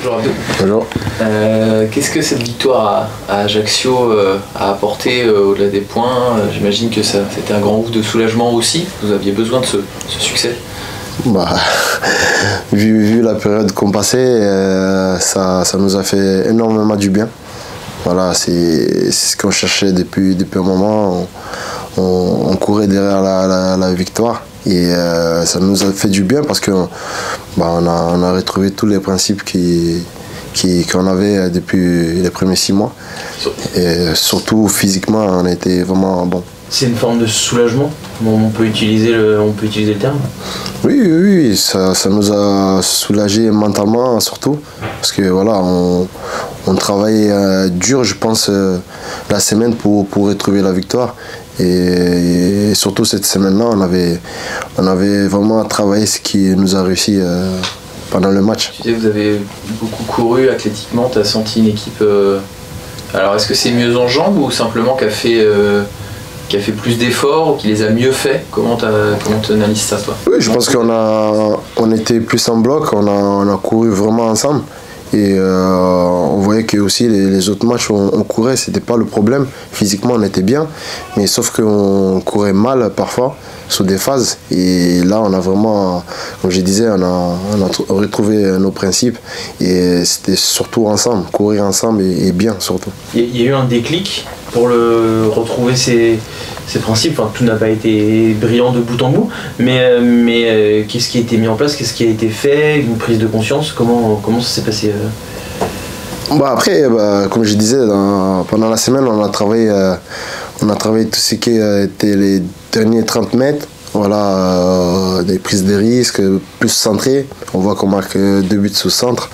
Bonjour Abdou. Bonjour. Qu'est-ce que cette victoire à Ajaccio a apporté au-delà des points? J'imagine que c'était un grand ouf de soulagement aussi. Vous aviez besoin de ce succès. Vu la période qu'on passait, ça nous a fait énormément du bien. Voilà, c'est ce qu'on cherchait depuis un moment. On courait derrière la victoire et ça nous a fait du bien parce qu'on a retrouvé tous les principes qu'on avait depuis les premiers 6 mois. Et surtout physiquement, on était vraiment bon. C'est une forme de soulagement, on peut utiliser le terme. Oui, ça nous a soulagé mentalement surtout, parce que voilà, on travaillait dur, je pense, la semaine pour retrouver la victoire. Et surtout cette semaine-là, on avait vraiment travaillé ce qui nous a réussi pendant le match. Tu sais, vous avez beaucoup couru athlétiquement, tu as senti une équipe... Alors est-ce que c'est mieux en jambes ou simplement qui a fait plus d'efforts ou qui les a mieux fait? Comment tu analyses ça, toi? Oui, je pense qu'on était plus en bloc, on a couru vraiment ensemble. Et on voyait que aussi les autres matchs on courait, c'était pas le problème. Physiquement on était bien, mais sauf qu'on courait mal parfois sur des phases. Et là on a vraiment, comme je disais, on a retrouvé nos principes. Et c'était surtout ensemble, courir ensemble et bien surtout. Il y a eu un déclic pour retrouver ses principes. Enfin, tout n'a pas été brillant de bout en bout, mais qu'est-ce qui a été mis en place, qu'est-ce qui a été fait, une prise de conscience, comment ça s'est passé? Après, comme je disais, pendant la semaine, on a travaillé tout ce qui était les derniers 30 mètres. Voilà, des prises de risques, plus centrées. On voit qu'on marque 2 buts sous centre.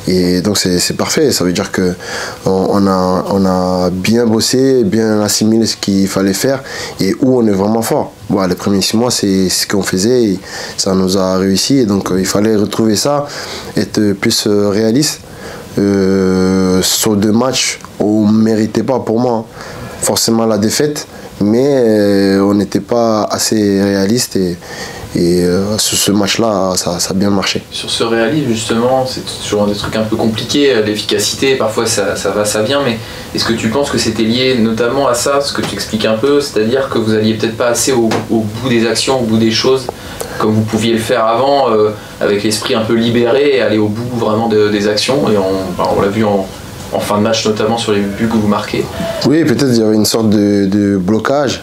Et donc c'est parfait. Ça veut dire qu'on a bien bossé, bien assimilé ce qu'il fallait faire et où on est vraiment fort. Les premiers 6 mois, c'est ce qu'on faisait et ça nous a réussi. Et donc il fallait retrouver ça, être plus réaliste. Sur 2 matchs, on ne méritait pas pour moi forcément la défaite. Mais on n'était pas assez réaliste et sur ce match-là, ça a bien marché. Sur ce réalisme, justement, c'est toujours des trucs un peu compliqués, l'efficacité, parfois ça va, ça vient, mais est-ce que tu penses que c'était lié notamment à ça, ce que tu expliques un peu, c'est-à-dire que vous alliez peut-être pas assez au bout des actions, au bout des choses, comme vous pouviez le faire avant, avec l'esprit un peu libéré, et aller au bout vraiment des actions, et on l'a vu en fin de match, notamment sur les buts que vous marquez? Oui, peut-être il y avait une sorte de blocage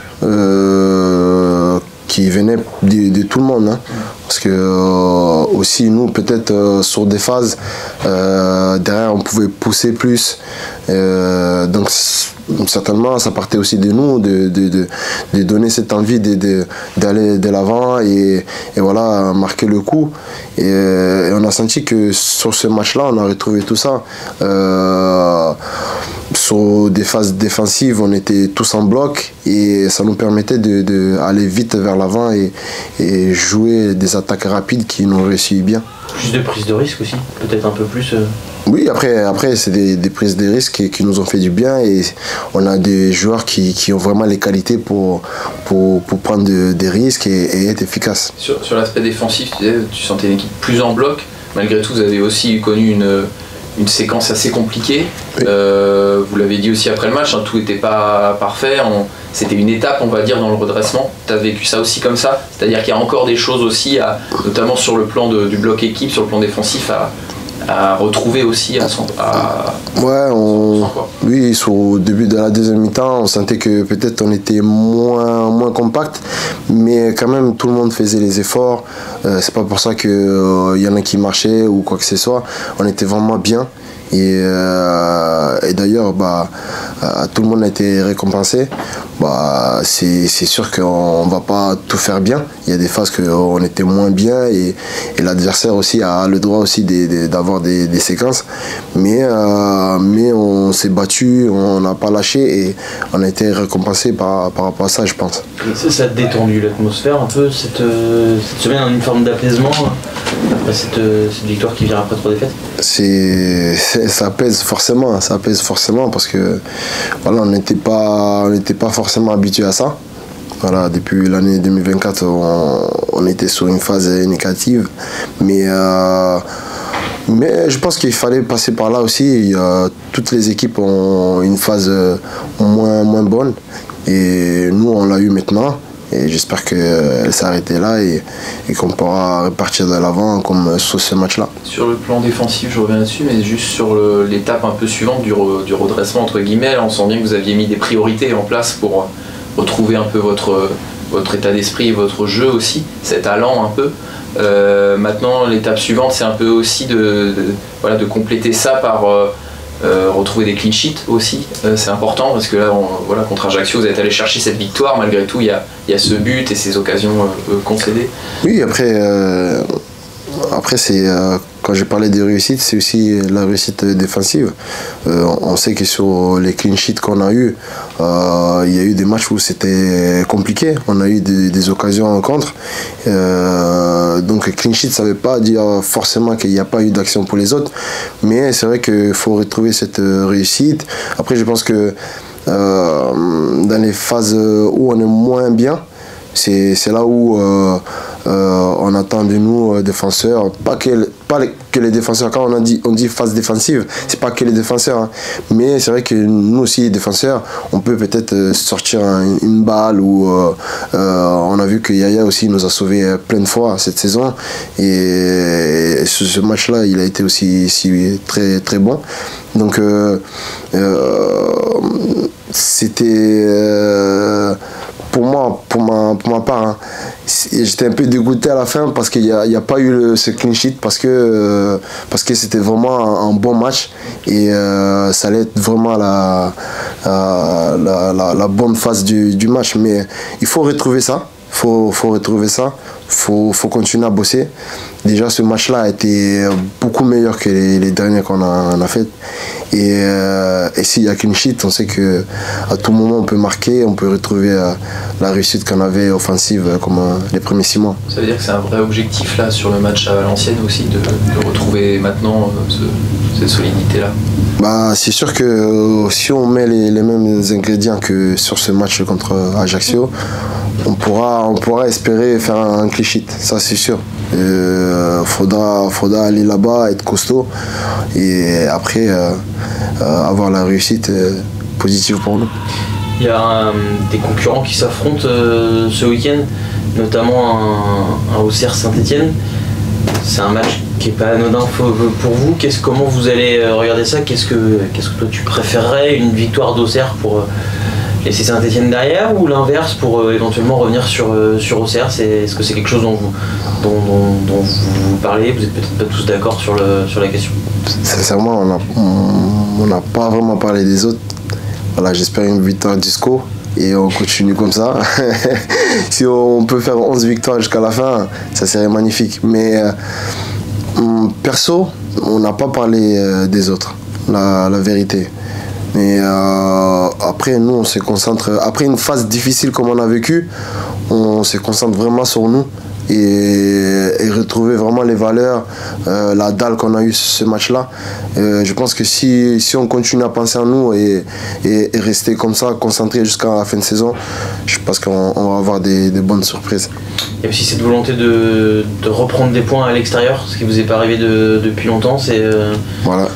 qui venait de tout le monde. Parce que aussi nous, peut-être sur des phases, derrière on pouvait pousser plus. Donc certainement ça partait aussi de nous, de donner cette envie d'aller de l'avant et voilà, marquer le coup. Et on a senti que sur ce match-là, on a retrouvé tout ça. Sur des phases défensives, on était tous en bloc et ça nous permettait d'aller vite vers l'avant et jouer des attaques rapides qui nous réussissaient bien. Plus de prise de risque aussi, peut-être un peu plus. Oui, après c'est des prises de risque qui nous ont fait du bien et on a des joueurs qui ont vraiment les qualités pour prendre des risques et être efficaces. Sur l'aspect défensif, tu sentais une équipe plus en bloc. Malgré tout, vous avez aussi connu une séquence assez compliquée. Oui. Vous l'avez dit aussi après le match, tout n'était pas parfait. C'était une étape, on va dire, dans le redressement. Tu as vécu ça aussi comme ça? C'est-à-dire qu'il y a encore des choses aussi, notamment sur le plan du bloc équipe, sur le plan défensif, à retrouver aussi oui, au début de la deuxième mi-temps, on sentait que peut-être on était moins compact, mais quand même tout le monde faisait les efforts. C'est pas pour ça qu'il y en a qui marchaient ou quoi que ce soit. On était vraiment bien. Et d'ailleurs, tout le monde a été récompensé. C'est sûr qu'on ne va pas tout faire bien. Il y a des phases qu'on était moins bien et l'adversaire aussi a le droit aussi d'avoir des séquences. Mais on s'est battu, on n'a pas lâché et on a été récompensé par rapport à ça, je pense. Ça a détendu l'atmosphère un peu cette semaine, une forme d'apaisement après cette victoire qui vient après 3 défaites? Ça pèse forcément parce que voilà, on n'était pas forcément habitué à ça. Voilà, depuis l'année 2024, on était sur une phase négative, mais Mais je pense qu'il fallait passer par là aussi. Toutes les équipes ont une phase moins bonne. Et nous, on l'a eu maintenant. Et j'espère qu'elle s'est arrêtée là et qu'on pourra repartir de l'avant comme sur ce match-là. Sur le plan défensif, je reviens là-dessus, mais juste sur l'étape un peu suivante du redressement, entre guillemets, là, on sent bien que vous aviez mis des priorités en place pour retrouver un peu votre état d'esprit et votre jeu aussi, cet allant un peu. Maintenant, l'étape suivante, c'est un peu aussi de compléter ça par retrouver des clean sheets aussi. C'est important parce que là, contre Ajaccio, vous êtes allé chercher cette victoire. Malgré tout, il y a ce but et ces occasions concédées. Oui, après c'est quand j'ai parlé des réussites, c'est aussi la réussite défensive. On sait que sur les clean sheets qu'on a eu, il y a eu des matchs où c'était compliqué. On a eu des occasions en contre. Donc clean sheet, ça ne veut pas dire forcément qu'il n'y a pas eu d'action pour les autres. Mais c'est vrai qu'il faut retrouver cette réussite. Après, je pense que dans les phases où on est moins bien, c'est là où on attend de nous, défenseurs, pas que les défenseurs, quand on dit phase défensive, c'est pas que les défenseurs, hein, mais c'est vrai que nous aussi, défenseurs, on peut peut-être sortir une balle ou on a vu que Yaya aussi nous a sauvés plein de fois cette saison et ce match-là, il a été aussi très, très bon. Donc, c'était... Pour ma part, hein, j'étais un peu dégoûté à la fin parce qu'il n'y a pas eu ce clean sheet parce que c'était vraiment un bon match et ça allait être vraiment la bonne phase du match. Mais il faut retrouver ça. Faut continuer à bosser. Déjà, ce match-là a été beaucoup meilleur que les derniers qu'on a fait. Et s'il y a qu'une sheet, on sait qu'à tout moment, on peut marquer, on peut retrouver la réussite qu'on avait offensive comme les premiers 6 mois. Ça veut dire que c'est un vrai objectif là sur le match à Valenciennes aussi, de retrouver maintenant cette solidité-là. C'est sûr que si on met les mêmes ingrédients que sur ce match contre Ajaccio, on pourra espérer faire un clean sheet, ça c'est sûr. Faudra aller là-bas, être costaud et après avoir la réussite positive pour nous. Il y a des concurrents qui s'affrontent ce week-end, notamment un Auxerre Saint-Etienne. C'est un match qui n'est pas anodin pour vous. Comment vous allez regarder ça? Qu'est-ce que toi tu préférerais? Une victoire d'Auxerre pour laisser Saint-Etienne derrière ou l'inverse pour éventuellement revenir sur Auxerre? Est-ce que c'est quelque chose dont vous parlez? Vous n'êtes peut-être pas tous d'accord sur la question. Sincèrement, on n'a pas vraiment parlé des autres. Voilà, j'espère une victoire disco et on continue comme ça. Si on peut faire 11 victoires jusqu'à la fin, ça serait magnifique. Mais perso, on n'a pas parlé des autres, la vérité. Mais après, nous, on se concentre. Après une phase difficile comme on a vécu, on se concentre vraiment sur nous et retrouver vraiment les valeurs, la dalle qu'on a eue ce match-là. Je pense que si on continue à penser à nous et rester comme ça, concentré jusqu'à la fin de saison, je pense qu'on va avoir des bonnes surprises. Et aussi cette volonté de reprendre des points à l'extérieur, ce qui vous est pas arrivé depuis longtemps, c'est... Voilà.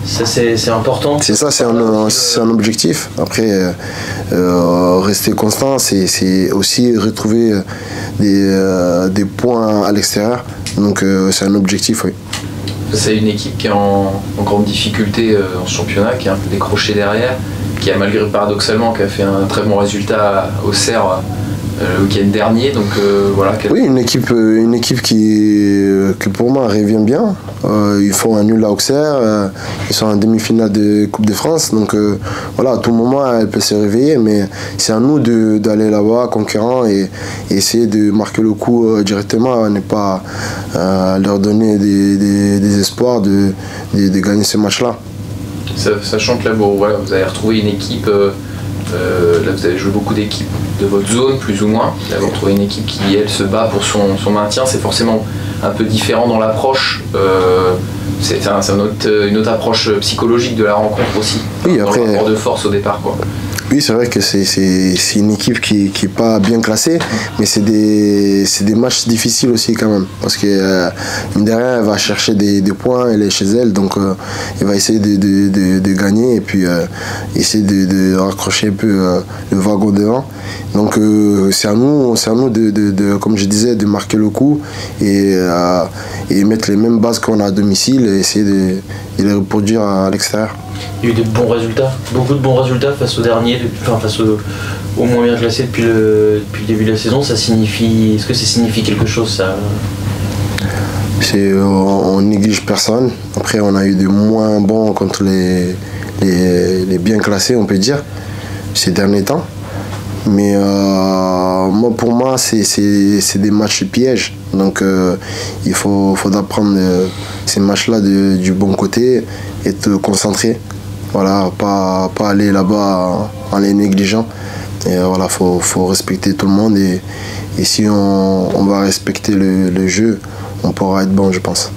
Ça, c'est important. C'est ça, c'est un objectif. Après, rester constant, c'est aussi retrouver des points à l'extérieur. Donc, c'est un objectif, oui. C'est une équipe qui est en grande difficulté en championnat, qui est un peu décrochée derrière, qui a malgré paradoxalement qui a fait un très bon résultat au Auxerre le week-end dernier. Donc, voilà. Oui, une équipe qui pour moi revient bien. Ils font un nul à Auxerre, ils sont en demi-finale de Coupe de France. Donc voilà, à tout moment, elle peut se réveiller. Mais c'est à nous d'aller là-bas, conquérants, et essayer de marquer le coup directement, ne pas leur donner des espoirs de gagner ce match-là. Sachant que là, bon, voilà, vous avez retrouvé une équipe, là vous avez joué beaucoup d'équipes de votre zone, plus ou moins. Là, vous retrouvez une équipe qui, elle, se bat pour son maintien. C'est forcément un peu différent dans l'approche. C'est une autre approche psychologique de la rencontre aussi. Oui, après, dans le rapport de force au départ, quoi. Oui, c'est vrai que c'est une équipe qui n'est pas bien classée, mais c'est des matchs difficiles aussi quand même. Parce que mine de rien, elle va chercher des points, elle est chez elle, donc elle va essayer de gagner et puis essayer de raccrocher un peu le wagon devant. Donc c'est à nous comme je disais, de marquer le coup et mettre les mêmes bases qu'on a à domicile et essayer de les reproduire à l'extérieur. Il y a eu de bons résultats, beaucoup de bons résultats face au dernier, face au moins bien classé depuis le début de la saison. Est-ce que ça signifie quelque chose ça? On néglige personne. Après, on a eu de moins bons contre les bien classés, on peut dire, ces derniers temps. Mais pour moi, c'est des matchs pièges. Donc il faudra prendre ces matchs-là du bon côté et te concentrer. Voilà, pas aller là-bas en les négligeant. Et voilà, faut respecter tout le monde. Et si on va respecter le jeu, on pourra être bon, je pense.